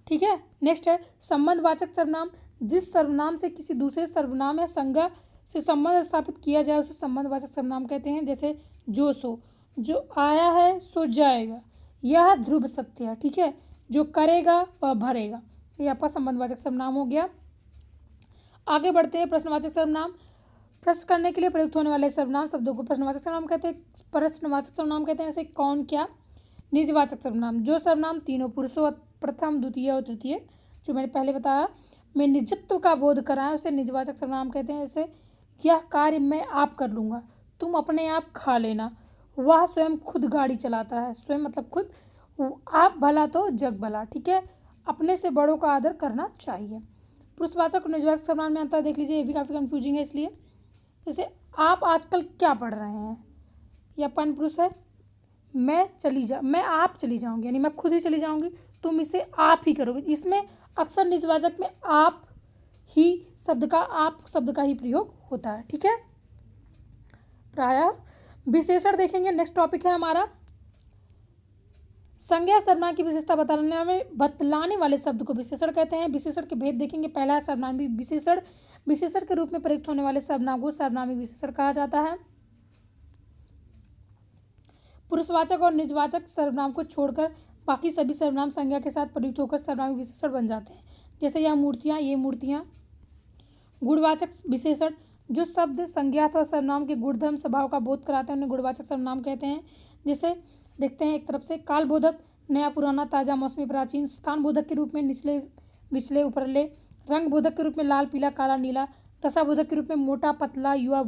ठीक है, नेक्स्ट है संबंधवाचक सर्वनाम, जिस सर्वनाम से किसी दूसरे सर्वनाम या संज्ञा से संबंध स्थापित किया जाए उसे संबंधवाचक सर्वनाम कहते हैं, जैसे जो, सो, जो आया है सो जाएगा, यह ध्रुव सत्य है। ठीक है, जो करेगा वह भरेगा, ये आपका संबंधवाचक सर्वनाम हो गया। आगे बढ़ते हैं प्रश्नवाचक सर्वनाम। प्रश्न करने के लिए प्रयुक्त होने वाले सर्वनाम शब्दों को प्रश्नवाचक सर्वनाम कहते हैं। प्रश्नवाचक सर्वनाम कहते हैं, जैसे कौन, क्या। निजवाचक सर्वनाम, जो सर्वनाम तीनों पुरुषों, प्रथम, द्वितीय और तृतीय, जो मैंने पहले बताया, में निजत्व का बोध कराए उसे निजवाचक सर्वनाम कहते हैं, जैसे यह कार्य मैं आप कर लूँगा, तुम अपने आप खा लेना, वह स्वयं खुद गाड़ी चलाता है, स्वयं मतलब खुद, आप भला तो जग भला। ठीक है, अपने से बड़ों का आदर करना चाहिए। पुरुषवाचक और निजवाचक सर्वनाम में अंतर देख लीजिए, ये भी काफ़ी कन्फ्यूजिंग है, इसलिए जैसे आप आजकल क्या पढ़ रहे हैं, यह पन पुरुष है, मैं आप चली जाऊंगी, यानी मैं खुद ही चली जाऊंगी, तुम इसे आप ही करोगे। इसमें अक्सर निजवाचक में आप शब्द का ही प्रयोग होता है। ठीक है, प्रायः। विशेषण देखेंगे, नेक्स्ट टॉपिक है हमारा संज्ञा सर्वनाम की विशेषता बतलाने वाले शब्द को विशेषण कहते हैं। विशेषण के भेद देखेंगे, पहला है सर्वनामी विशेषण। विशेषण के रूप में प्रयुक्त होने वाले सर्वनाम को सर्वनामी विशेषण कहा जाता है। पुरुषवाचक और निजवाचक सर्वनाम को छोड़कर बाकी सभी सर्वनाम संज्ञा के साथ प्रयुक्त होकर सर्वनामी विशेषण बन जाते हैं, जैसे यह मूर्तियाँ, ये मूर्तियाँ। गुणवाचक विशेषण, जो शब्द संज्ञा अथवा सर्वनाम के गुणधर्म स्वभाव का बोध कराते हैं उन्हें गुणवाचक सर्वनाम कहते हैं। जैसे देखते हैं, एक तरफ से कालबोधक, नया पुराना, ताज़ा, मौसमी, प्राचीन। स्थान बोधक के रूप में निचले विचले ऊपरले। रंग बोधक के रूप में लाल, पीला, काला, नीला। दशा बोधक के रूप में मोटा, पतला, युवा,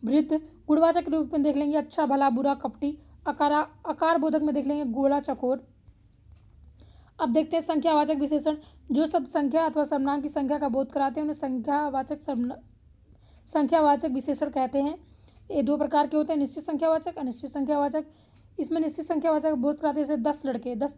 वृद्ध। गुणवाचक के रूप में देख लेंगे अच्छा, भला, बुरा, कपटी। आकार बोधक में देख लेंगे गोला, चकोर। अब देखते हैं संख्यावाचक विशेषण, जो शब्द संख्या अथवा सर्वनाम की संख्या का बोध कराते हैं उन्हें संख्यावाचक विशेषण कहते हैं। ये 2 प्रकार के होते हैं, निश्चित संख्यावाचक, अनिश्चित संख्यावाचक। इसमें निश्चित संख्यावाचक बोध कराते हैं, जैसे 10 लड़के, 10,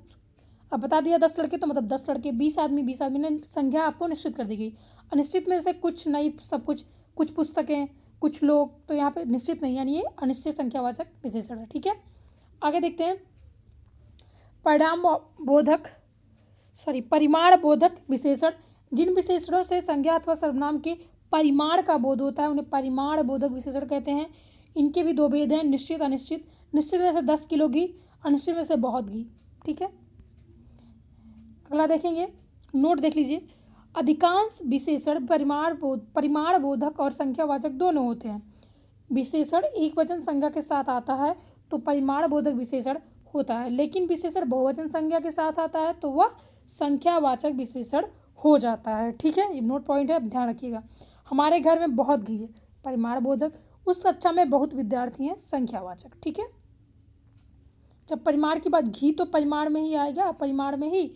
अब बता दिया 10 लड़के तो मतलब 10 लड़के, 20 आदमी, 20 आदमी ने संख्या आपको निश्चित कर दी गई। अनिश्चित में से कुछ नहीं, सब कुछ पुस्तकें, कुछ लोग, तो यहाँ पे निश्चित नहीं, यानी ये अनिश्चित संख्यावाचक विशेषण है। ठीक है, आगे देखते हैं परिमाण बोधक विशेषण, जिन विशेषणों से संज्ञा अथवा सर्वनाम के परिमाण का बोध होता है उन्हें परिमाण बोधक विशेषण कहते हैं। इनके भी 2 भेद हैं, निश्चित, अनिश्चित। निश्चित में से 10 किलो घी, अनिश्चित में से बहुत घी। ठीक है, अगला देखेंगे, नोट देख लीजिए। अधिकांश विशेषण परिमाणबोधक और संख्यावाचक दोनों होते हैं। विशेषण एक वचन संज्ञा के साथ आता है तो परिमाणबोधक विशेषण होता है, लेकिन विशेषण बहुवचन संज्ञा के साथ आता है तो वह संख्यावाचक विशेषण हो जाता है। ठीक है, ये नोट पॉइंट है, ध्यान रखिएगा। हमारे घर में बहुत घी है, परिमाणबोधक। उस कक्षा में बहुत विद्यार्थी हैं, संख्यावाचक। ठीक है, जब परिमाण की बात, घी तो परिमाण में ही आएगा, परिमाण में ही,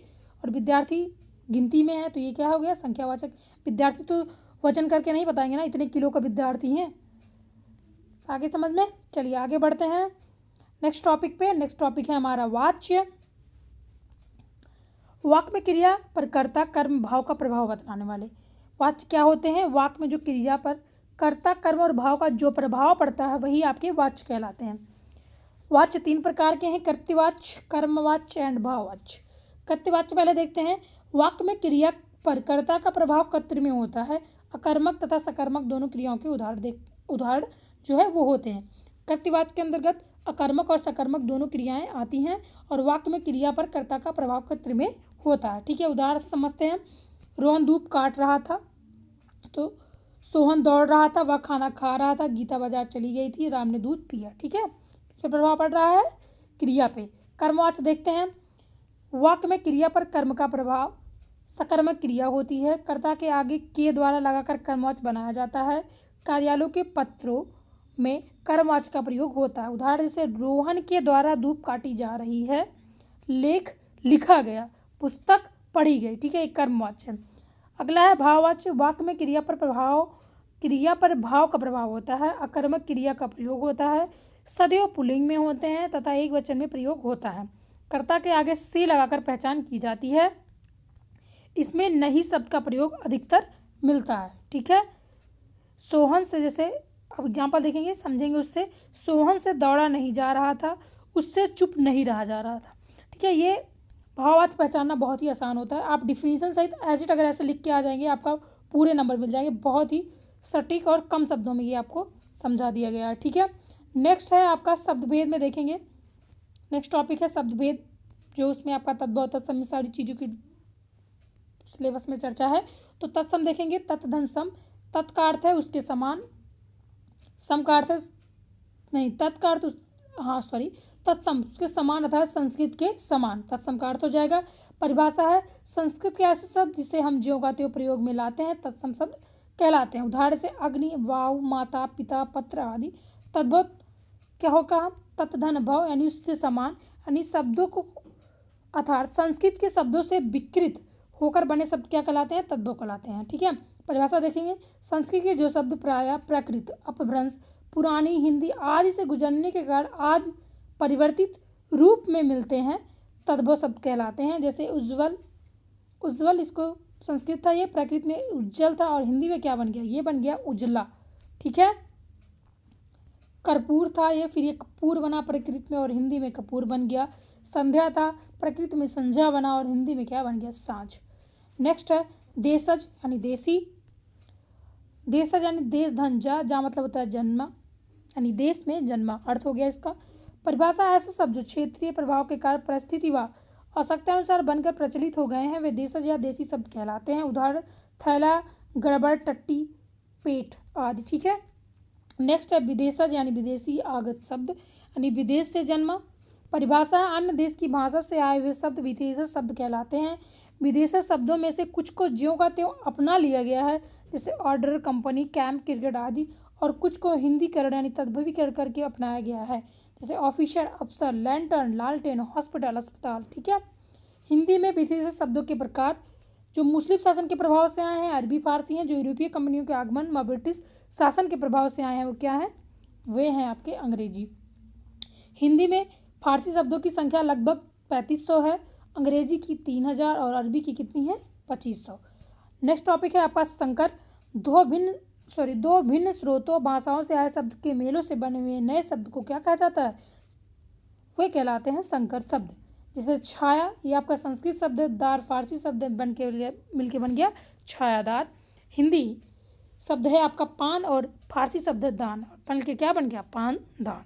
और विद्यार्थी गिनती में है तो ये क्या हो गया, संख्यावाचक। विद्यार्थी तो वचन करके नहीं बताएंगे ना, इतने किलो का विद्यार्थी हैं। आगे समझ में, चलिए आगे बढ़ते हैं नेक्स्ट टॉपिक पे। नेक्स्ट टॉपिक है हमारा वाच्य। वाक्य में क्रिया पर कर्ता कर्म भाव का प्रभाव बतलाने वाले वाच्य क्या होते हैं। वाक्य में जो क्रिया पर कर्ता कर्म और भाव का जो प्रभाव पड़ता है वही आपके वाच्य कहलाते हैं। वाच्य 3 प्रकार के हैं, कर्तृवाच्य, कर्मवाच्य एंड भाववाच्य। कर्तृवाच्य पहले देखते हैं। वाक्य में क्रिया पर कर्ता का प्रभाव कर्तृ में होता है। अकर्मक तथा सकर्मक दोनों क्रियाओं के उदाहरण जो है वो होते हैं। कर्तृवाच्य के अंतर्गत अकर्मक और सकर्मक दोनों क्रियाएं आती हैं और वाक्य में क्रिया पर कर्ता का प्रभाव कर्तृ में होता है। ठीक है, उदाहरण से समझते हैं। रोहन धूप काट रहा था तो सोहन दौड़ रहा था, वह खाना खा रहा था, गीता बाजार चली गई थी, राम ने दूध पिया। ठीक है, किस पे प्रभाव पड़ रहा है, क्रिया पे। कर्मवाच्य देखते हैं। वाक्य में क्रिया पर कर्म का प्रभाव सकर्मक क्रिया होती है। कर्ता के आगे के द्वारा लगाकर कर्मवाच्य बनाया जाता है। कार्यालयों के पत्रों में कर्मवाच्य का प्रयोग होता है। उदाहरण जैसे रोहन के द्वारा धूप काटी जा रही है, लेख लिखा गया, पुस्तक पढ़ी गई। ठीक है, एक कर्मवाच्य। अगला है भाववाच्य। वाक्य में क्रिया पर भाव का प्रभाव होता है। अकर्मक क्रिया का प्रयोग होता है, सदैव पुल्लिंग में होते हैं तथा एक वचन में प्रयोग होता है। कर्ता के आगे से लगाकर पहचान की जाती है। इसमें नहीं शब्द का प्रयोग अधिकतर मिलता है। ठीक है, सोहन से, जैसे अब एग्जाम्पल देखेंगे समझेंगे उससे। सोहन से दौड़ा नहीं जा रहा था, उससे चुप नहीं रहा जा रहा था। ठीक है, ये भाववाच्य पहचानना बहुत ही आसान होता है। आप डिफिनीशन सहित एज इट अगर ऐसे लिख के आ जाएंगे आपका पूरे नंबर मिल जाएंगे। बहुत ही सटीक और कम शब्दों में ये आपको समझा दिया गया है। ठीक है, नेक्स्ट है आपका शब्दभेद में देखेंगे। नेक्स्ट टॉपिक है शब्दभेद, जो उसमें आपका तद्भव तत्सम सारी चीज़ों की सिलेबस में चर्चा है। तो तत्सम देखेंगे, तत् धन सम। तत् का अर्थ है उसके समान, सम का अर्थ है नहीं, तत् का अर्थ तत्सम उसके समान अर्थात संस्कृत के समान, तत्सम का अर्थ हो जाएगा। परिभाषा है संस्कृत के ऐसे शब्द जिसे हम ज्यों का त्यों प्रयोग में लाते हैं तत्सम शब्द कहलाते हैं। उदाहरण से अग्नि, वायु, माता, पिता, पत्र आदि। तद्भव क्या होगा, तत्धन भव यानी उससे समान, यानी शब्दों को अर्थात संस्कृत के शब्दों से विकृत होकर बने शब्द क्या कहलाते हैं, तद्भव कहलाते हैं। ठीक है, परिभाषा देखेंगे। संस्कृत के जो शब्द प्रायः प्राकृत, अपभ्रंश, पुरानी हिंदी आदि से गुजरने के कारण आज परिवर्तित रूप में मिलते हैं, तद्भव शब्द कहलाते हैं। जैसे उज्ज्वल, उज्ज्वल इसको संस्कृत था, ये प्राकृत में उज्जवल था और हिंदी में क्या बन गया, ये बन गया उजला। ठीक है, कर्पूर था ये, फिर ये कपूर बना प्राकृत में और हिंदी में कपूर बन गया। संध्या था, प्राकृत में संध्या बना और हिंदी में क्या बन गया, सांझ। नेक्स्ट है देशज यानी देसी। देशज यानी देश धन जा मतलब होता है जन्मा, यानी देश में जन्मा, अर्थ हो गया इसका। परिभाषा ऐसे शब्द जो क्षेत्रीय प्रभाव के कारण परिस्थिति व आवश्यकतानुसार बनकर प्रचलित हो गए हैं वे देशज या देसी शब्द कहलाते हैं। उदाहरण थैला, गड़बड़, टट्टी, पेट आदि। ठीक है, नेक्स्ट है विदेशज यानी विदेशी आगत शब्द, यानी विदेश से जन्मा। परिभाषा अन्य देश की भाषा से आए हुए शब्द विदेशज शब्द कहलाते हैं। विदेशज शब्दों में से कुछ को ज्यों का त्यों अपना लिया गया है, जैसे ऑर्डर, कंपनी, कैंप, क्रिकेट आदि, और कुछ को हिंदीकरण यानी तद्भवीकरण करके अपनाया गया है, जैसे ऑफिसर, अफसर, लैंटर्न, लालटेन, हॉस्पिटल, अस्पताल। ठीक है, हिंदी में विदेशी शब्दों के प्रकार जो मुस्लिम शासन के प्रभाव से आए हैं, अरबी फारसी हैं। जो यूरोपीय कंपनियों के आगमन व ब्रिटिश शासन के प्रभाव से आए हैं वो क्या हैं, वे हैं आपके अंग्रेजी। हिंदी में फारसी शब्दों की संख्या लगभग 3500 है, अंग्रेजी की 3000 और अरबी की कितनी है, 2500। नेक्स्ट टॉपिक है आपका संकर। दो भिन्न स्रोतों भाषाओं से आए शब्द के मेलों से बने हुए नए शब्द को क्या कहा जाता है, वे कहलाते हैं संकर शब्द। जैसे छाया, ये आपका संस्कृत शब्द है, दार फारसी शब्द बन के मिलके बन गया छायादार। हिंदी शब्द है आपका पान और फारसी शब्द है दान, बन के क्या बन गया, पान दान।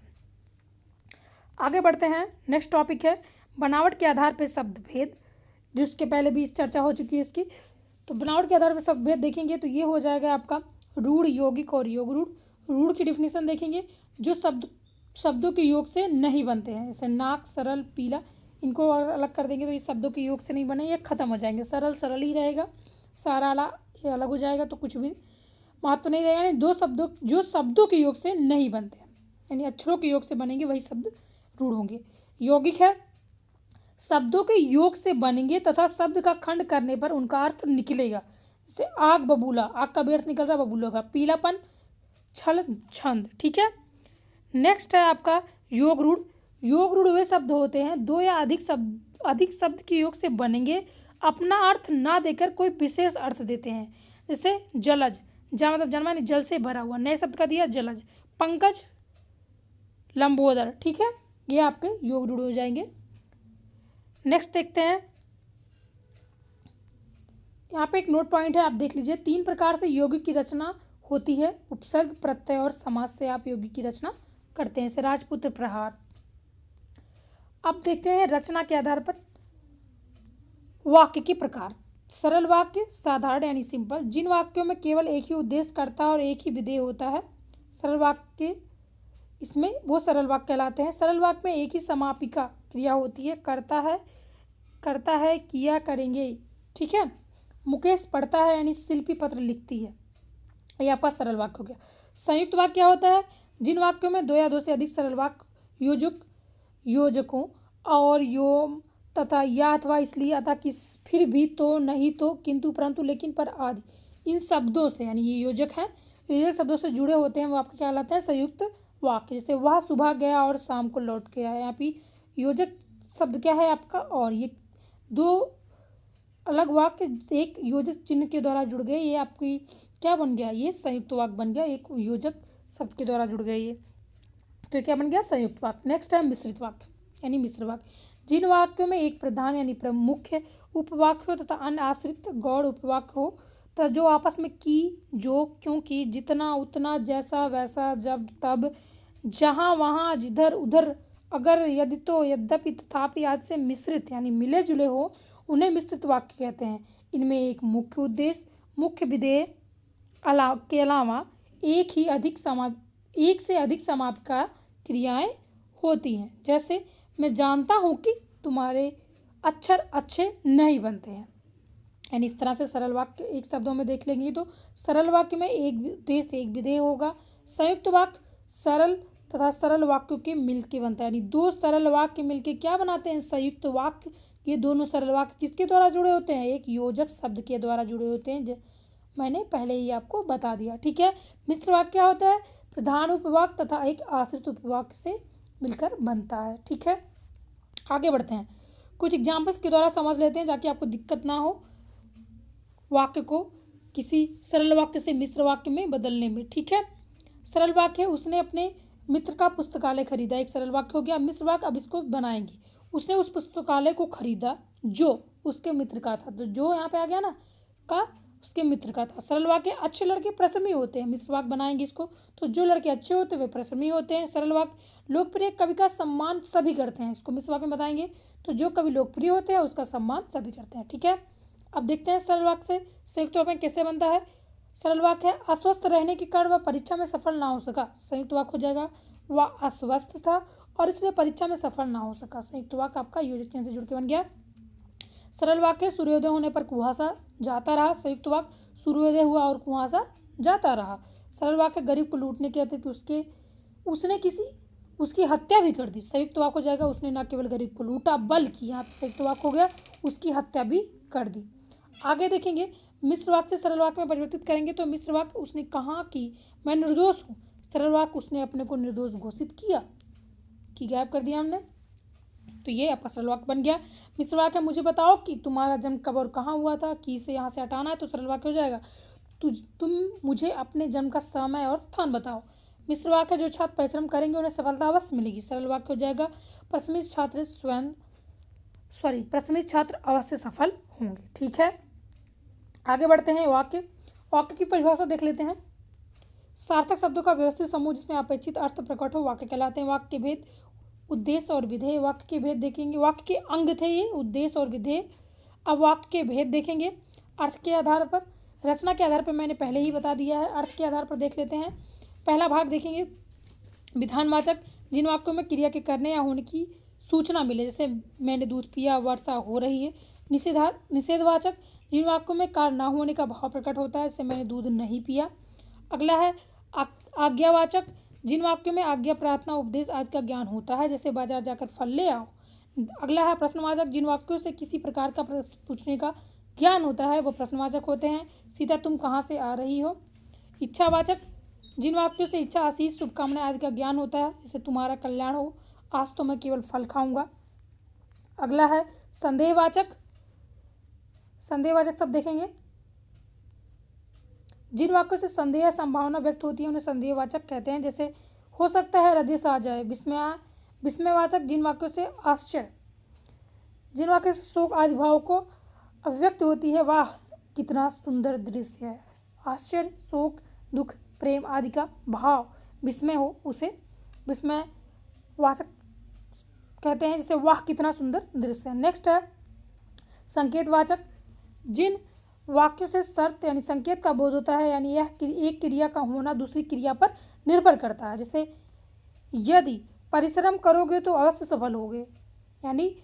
आगे बढ़ते हैं, नेक्स्ट टॉपिक है बनावट के आधार पर शब्द भेद। जिसके पहले भी चर्चा हो चुकी है इसकी। तो बनावट के आधार पर सब भेद देखेंगे तो ये हो जाएगा आपका रूढ़, यौगिक और योग रूढ़। रूढ़ की डिफिनीशन देखेंगे, जो शब्दों के योग से नहीं बनते हैं, जैसे नाक, सरल, पीला, इनको अगर अलग कर देंगे तो ये शब्दों के योग से नहीं बने, ये खत्म हो जाएंगे। सरल सरल ही रहेगा, सारा आला ये अलग हो जाएगा, तो कुछ भी महत्व नहीं रहेगा। यानी दो शब्दों जो शब्दों के योग से नहीं बनते हैं, यानी अक्षरों के योग से बनेंगे वही शब्द रूढ़ होंगे। यौगिक है, शब्दों के योग से बनेंगे तथा शब्द का खंड करने पर उनका अर्थ निकलेगा। जैसे आग, बबूला, आग का भी अर्थ निकल रहा है, बबूला का। पीलापन, छल, छंद। ठीक है। नेक्स्ट है आपका योग रूढ़। योग रूढ़ वे शब्द होते हैं दो या अधिक शब्द के योग से बनेंगे, अपना अर्थ ना देकर कोई विशेष अर्थ देते हैं। जैसे जलज, जा मतलब जन्मा यानी जल से भरा हुआ, नए शब्द का दिया जलज। पंकज, लंबोदर। ठीक है, ये आपके योग रूढ़ हो जाएंगे। नेक्स्ट देखते हैं, यहाँ पे एक नोट पॉइंट है, आप देख लीजिए। 3 प्रकार से यौगिक की रचना होती है, उपसर्ग, प्रत्यय और समास से आप यौगिक की रचना करते हैं। जैसे राजपुत्र, प्रहार। अब देखते हैं रचना के आधार पर वाक्य के प्रकार। सरल वाक्य, साधारण यानी सिंपल, जिन वाक्यों में केवल एक ही उद्देश्यकर्ता और एक ही विधेय होता है, सरल वाक्य, इसमें वो सरल वाक्य कहलाते हैं। सरल वाक्य में एक ही समापिका क्रिया होती है, करता है, किया, करेंगे। ठीक है। मुकेश पढ़ता है यानी शिल्पी पत्र लिखती है, ये आपका सरल वाक्य हो गया। संयुक्त वाक्य क्या होता है, जिन वाक्यों में दो या दो से अधिक सरल वाक्य योजकों और योम तथा या अथवा इसलिए अतः किस फिर भी तो नहीं तो किंतु परंतु लेकिन पर आदि इन शब्दों से, यानी ये योजक हैं, योजक शब्दों से जुड़े होते हैं, वो आपके क्या कहलाते हैं, संयुक्त वाक्य। जैसे वह सुबह गया और शाम को लौट के आया, यहाँ पे योजक शब्द क्या है आपका, और ये दो अलग वाक्य एक योजक चिन्ह के द्वारा जुड़ गए, ये आपकी क्या बन गया, ये संयुक्त वाक्य बन गया, एक योजक शब्द के द्वारा जुड़ गए ये, तो क्या बन गया, संयुक्त वाक्य। नेक्स्ट है मिश्रित वाक्य यानी मिश्र वाक्य, जिन वाक्यों में एक प्रधान यानी मुख्य उपवाक्य हो तथा अन्य आश्रित गौड़ उपवाक्य हो तथा जो आपस में की, जो, क्योंकि, जितना, उतना, जैसा, वैसा, जब, तब, जहाँ, वहाँ, जिधर, उधर, अगर, यदि, तो, यद्यपि, तथापि आदि से मिश्रित यानी मिले जुले हो, उन्हें मिश्रित वाक्य कहते हैं। इनमें एक मुख्य उद्देश्य, मुख्य विधेय के अलावा एक से अधिक समापिका क्रियाएं होती हैं। जैसे मैं जानता हूँ कि तुम्हारे अक्षर अच्छे नहीं बनते हैं, यानी इस तरह से सरल वाक्य एक शब्दों में देख लेंगे तो सरल वाक्य में एक उद्देश्य एक विधेय होगा। संयुक्त वाक्य सरल तथा सरल वाक्यों के मिलके बनता है, यानी दो सरल वाक्य मिलके क्या बनाते हैं, संयुक्त वाक्य। ये दोनों सरल वाक्य किसके द्वारा जुड़े होते हैं, एक योजक शब्द के द्वारा जुड़े होते हैं, मैंने पहले ही आपको बता दिया। ठीक है। मिश्र वाक्य क्या होता है, प्रधान उपवाक्य तथा एक आश्रित उपवाक्य से मिलकर बनता है। ठीक है। आगे बढ़ते हैं, कुछ एग्जाम्पल्स के द्वारा समझ लेते हैं ताकि आपको दिक्कत ना हो वाक्य को किसी सरल वाक्य से मिश्र वाक्य में बदलने में। ठीक है। सरल वाक्य है, उसने अपने मित्र का पुस्तकालय खरीदा, एक सरल वाक्य हो गया। मिश्र वाक्य अब इसको बनाएंगे, उसने उस पुस्तकालय को खरीदा जो उसके मित्र का था, तो जो यहाँ पे आ गया ना का उसके मित्र का था। सरल वाक्य अच्छे लड़के परिश्रमी होते हैं, मिश्र वाक्य बनाएंगे इसको, तो जो लड़के अच्छे होते हैं वे परिश्रमी होते हैं। सरल वाक्य लोकप्रिय कवि का सम्मान सभी करते हैं, इसको मिश्र वाक्य में बताएंगे, तो जो कवि लोकप्रिय होते हैं उसका सम्मान सभी करते हैं। ठीक है। अब देखते हैं सरल वाक्य से संयुक्त वाक्य कैसे बनता है। सरल वाक्य है, अस्वस्थ रहने के कारण वह परीक्षा में सफल ना हो सका, संयुक्त वाक्य हो जाएगा। वह अस्वस्थ था और इसलिए परीक्षा में सफल ना हो सका, संयुक्त वाक्य आपका योजक चिन्ह से जुड़ के बन गया। सरल वाक्य सूर्योदय होने पर कुहासा जाता रहा, संयुक्त वाक्य सूर्योदय हुआ और कुहासा जाता रहा। सरल वाक्य गरीब को लूटने के अतिरिक्त उसने उसकी हत्या भी कर दी, संयुक्त वाक्य हो जाएगा। उसने न केवल गरीब को लूटा बल्कि यहाँ पे संयुक्त वाक्य हो गया उसकी हत्या भी कर दी। आगे देखेंगे मिश्र वाक्य से सरल वाक्य में परिवर्तित करेंगे, तो मिश्र वाक्य उसने कहा कि मैं निर्दोष हूँ, सरल वाक्य उसने अपने को निर्दोष घोषित किया कि गायब कर दिया हमने, तो ये आपका सरल वाक्य बन गया। मिश्र वाक्य मुझे बताओ कि तुम्हारा जन्म कब और कहाँ हुआ था, कि से यहाँ से हटाना है, तो सरल वाक्य हो जाएगा तुम मुझे अपने जन्म का समय और स्थान बताओ। मिश्र वाक्य जो छात्र परिश्रम करेंगे उन्हें सफलता अवश्य मिलेगी, सरल वाक्य हो जाएगा परिश्रमित छात्र अवश्य सफल होंगे। ठीक है। आगे बढ़ते हैं, वाक्य की परिभाषा देख लेते हैं। सार्थक शब्दों का व्यवस्थित समूह जिसमें अपेक्षित अर्थ प्रकट हो वाक्य कहलाते हैं। वाक्य के भेद उद्देश्य और विधेय, वाक्य के भेद देखेंगे, वाक्य के अंग थे ये उद्देश्य और विधेय। अब वाक्य के भेद देखेंगे अर्थ के आधार पर, रचना के आधार पर मैंने पहले ही बता दिया है, अर्थ के आधार पर देख लेते हैं। पहला भाग देखेंगे विधानवाचक, जिन वाक्यों में क्रिया के करने या होने की सूचना मिले, जैसे मैंने दूध पिया, वर्षा हो रही है। निषेधवाचक, जिन वाक्यों में कार्य ना होने का भाव प्रकट होता है, जैसे मैंने दूध नहीं पिया। अगला है आज्ञावाचक, जिन वाक्यों में आज्ञा, प्रार्थना, उपदेश आदि का ज्ञान होता है, जैसे बाजार जाकर फल ले आओ। अगला है प्रश्नवाचक, जिन वाक्यों से किसी प्रकार का प्रश्न पूछने का ज्ञान होता है वो प्रश्नवाचक होते हैं। सीता तुम कहाँ से आ रही हो। इच्छावाचक, जिन वाक्यों से इच्छा, आशीष, शुभकामनाएं आदि का ज्ञान होता है, जैसे तुम्हारा कल्याण हो, आज तो मैं केवल फल खाऊंगा। अगला है संदेहवाचक, संदेहवाचक सब देखेंगे, जिन वाक्यों से संदेह, संभावना व्यक्त होती है उन्हें संदेहवाचक कहते हैं, जैसे हो सकता है राजेश आ जाए। विस्मयवाचक, जिन वाक्यों से आश्चर्य, जिन वाक्यों से शोक आदि भाव को अभिव्यक्त होती है, वाह कितना सुंदर दृश्य है। आश्चर्य, शोक, दुख, प्रेम आदि का भाव विस्मय हो उसे विस्मयवाचक कहते हैं, जैसे वाह कितना सुंदर दृश्य है। नेक्स्ट है संकेतवाचक, जिन वाक्यों से शर्त यानी संकेत का बोध होता है, यानी यह एक क्रिया का होना दूसरी क्रिया पर निर्भर करता है, जैसे यदि परिश्रम करोगे तो अवश्य सफल होगे, यानी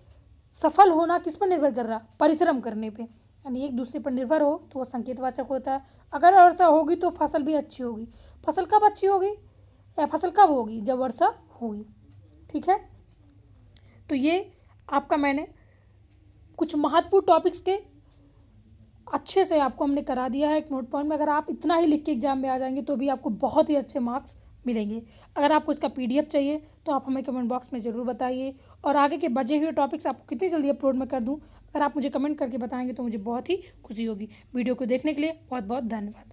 सफल होना किस पर निर्भर कर रहा, परिश्रम करने पे, यानी एक दूसरे पर निर्भर हो तो वह संकेतवाचक होता है। अगर वर्षा होगी तो फसल भी अच्छी होगी। फसल कब अच्छी होगी या फसल कब होगी, जब वर्षा होगी। ठीक है, तो ये आपका मैंने कुछ महत्वपूर्ण टॉपिक्स के अच्छे से आपको हमने करा दिया है एक नोट पॉइंट में। अगर आप इतना ही लिख के एग्जाम में आ जाएंगे तो भी आपको बहुत ही अच्छे मार्क्स मिलेंगे। अगर आपको इसका PDF चाहिए तो आप हमें कमेंट बॉक्स में ज़रूर बताइए, और आगे के बचे हुए टॉपिक्स आपको कितनी जल्दी अपलोड में कर दूं, अगर आप मुझे कमेंट करके बताएंगे तो मुझे बहुत ही खुशी होगी। वीडियो को देखने के लिए बहुत बहुत धन्यवाद।